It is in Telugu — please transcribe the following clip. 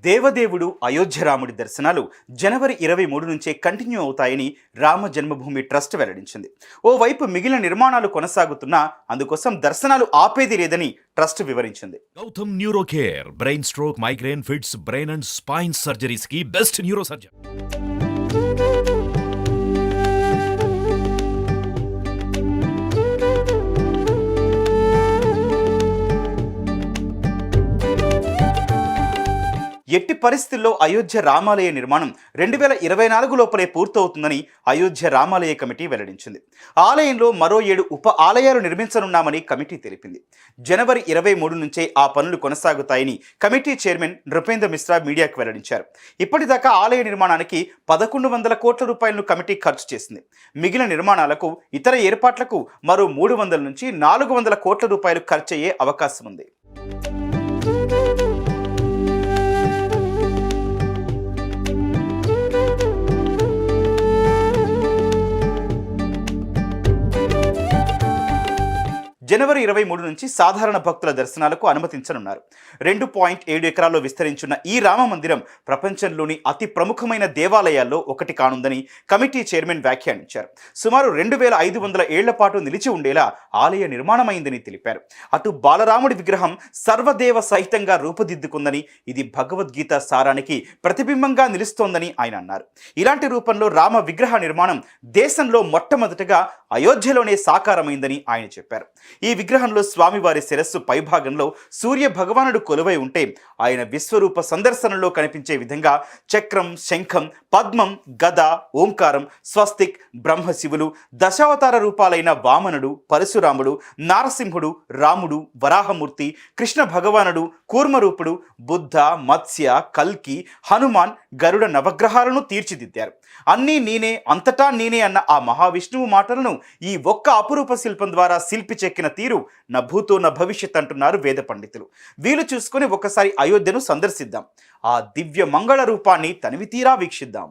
దేవదేవుడు అయోధ్య రాముడి దర్శనాలు జనవరి 23 నుంచే కంటిన్యూ అవుతాయని రామ జన్మభూమి ట్రస్ట్ వెల్లడించింది. ఓవైపు మిగిలిన నిర్మాణాలు కొనసాగుతున్నా అందుకోసం దర్శనాలు ఆపేది లేదని ట్రస్ట్ వివరించింది. Gautam neuro care brain stroke, migraine, fits, brain and spine surgeries కి బెస్ట్ న్యూరో సర్జన్. ఎట్టి పరిస్థితుల్లో అయోధ్య రామాలయ నిర్మాణం 2024 లోపలే పూర్తవుతుందని అయోధ్య రామాలయ కమిటీ వెల్లడించింది. ఆలయంలో మరో 7 ఉప ఆలయాలు నిర్మించనున్నామని కమిటీ తెలిపింది. జనవరి 23 నుంచే ఆ పనులు కొనసాగుతాయని కమిటీ చైర్మన్ నృపేంద్ర మిశ్రా మీడియాకు వెల్లడించారు. ఇప్పటిదాకా ఆలయ నిర్మాణానికి 1100 కోట్ల రూపాయలను కమిటీ ఖర్చు చేసింది. మిగిలిన నిర్మాణాలకు, ఇతర ఏర్పాట్లకు మరో 300 నుంచి 400 కోట్ల రూపాయలు ఖర్చయ్యే అవకాశం ఉంది. జనవరి 23 నుంచి సాధారణ భక్తుల దర్శనాలకు అనుమతించనున్నారు. 2.7 ఎకరాల్లో విస్తరించిన ఈ రామ మందిరం ప్రపంచంలోని అతి ప్రముఖమైన దేవాలయాల్లో ఒకటి కానుందని కమిటీ చైర్మన్ వ్యాఖ్యానించారు. సుమారు 2500 ఏళ్ల పాటు నిలిచి ఉండేలా ఆలయ నిర్మాణమైందని తెలిపారు. అటు బాలరాముడి విగ్రహం సర్వదేవ సహితంగా రూపుదిద్దుకుందని, ఇది భగవద్గీత సారానికి ప్రతిబింబంగా నిలుస్తోందని ఆయన అన్నారు. ఇలాంటి రూపంలో రామ విగ్రహ నిర్మాణం దేశంలో మొట్టమొదటగా అయోధ్యలోనే సాకారమైందని ఆయన చెప్పారు. ఈ విగ్రహంలో స్వామివారి శిరస్సు పైభాగంలో సూర్య భగవానుడు కొలువై ఉంటే, ఆయన విశ్వరూప సందర్శనంలో కనిపించే విధంగా చక్రం, శంఖం, పద్మం, గద, ఓంకారం, స్వస్తిక్, బ్రహ్మశివులు, దశావతార రూపాలైన వామనుడు, పరశురాముడు, నారసింహుడు, రాముడు, వరాహమూర్తి, కృష్ణ భగవానుడు, కూర్మరూపుడు, బుద్ధ, మత్స్య, కల్కి, హనుమాన్, గరుడ నవగ్రహాలను తీర్చిదిద్దారు. అన్నీ నేనే, అంతటా నేనే అన్న ఆ మహావిష్ణువు మాటలను ఈ ఒక్క అపురూప శిల్పం ద్వారా శిల్పి చెక్కిన తీరు నా భూతో నా భవిష్యత్ అంటున్నారు వేద పండితులు. వీలు చూసుకొని ఒకసారి అయోధ్యను సందర్శిద్దాం. ఆ దివ్య మంగళ రూపాన్ని తనివి తీరా వీక్షిద్దాం.